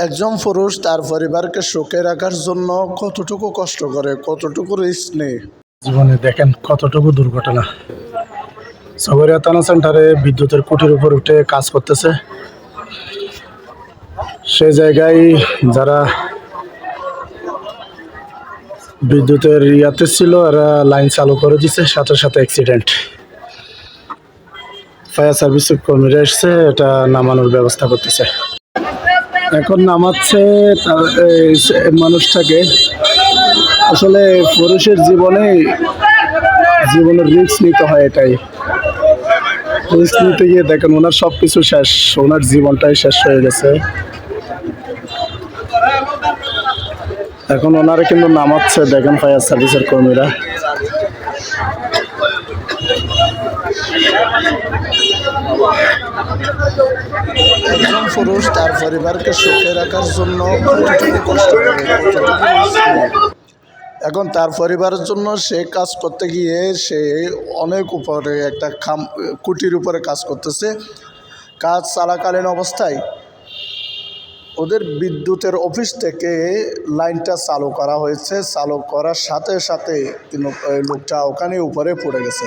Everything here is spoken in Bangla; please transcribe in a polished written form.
একজন পুরুষ তার পরিবারকে সুখে রাখার জন্য কতটুকু কষ্ট করে, কতটুকু রিস্ক নেয়। জীবনে দেখেন কতটুকু দুর্ঘটনা। সাগরিয়া থানা সেন্টারে বিদ্যুতের খুঁটির উপর উঠে কাজ করতেছে। সে জায়গায় যারা বিদ্যুতের ইয়াতে ছিল এরা লাইন চালু করে দিছে, সাথে সাথে অ্যাক্সিডেন্ট। ফায়ার সার্ভিসের কর্মীরা এসছে, এটা নামানোর ব্যবস্থা করতেছে। এখন নামাচ্ছে মানুষটাকে। আসলে পুরুষের জীবনের রিস্ক নিতে হয়, এটাই রিস্ক নিতে গিয়ে দেখেন ওনার সবকিছু শেষ, ওনার জীবনটাই শেষ হয়ে গেছে। এখন ওনারা কিন্তু নামাচ্ছে, দেখেন ফায়ার সার্ভিসের কর্মীরা। একজন পুরুষ তার পরিবারকে সুখে রাখার জন্য কতটুকু কষ্ট করে, কতটুকু রিস্ক নেয়। এখন তার পরিবারের জন্য সে কাজ করতে গিয়ে সে অনেক উপরে একটা কুটির উপরে কাজ করতেছে। কাজ চলাকালীন অবস্থায় ওদের বিদ্যুতের অফিস থেকে লাইনটা চালু করা হয়েছে। চালু করার সাথে সাথে লোকটা ওখানে উপরে পড়ে গেছে।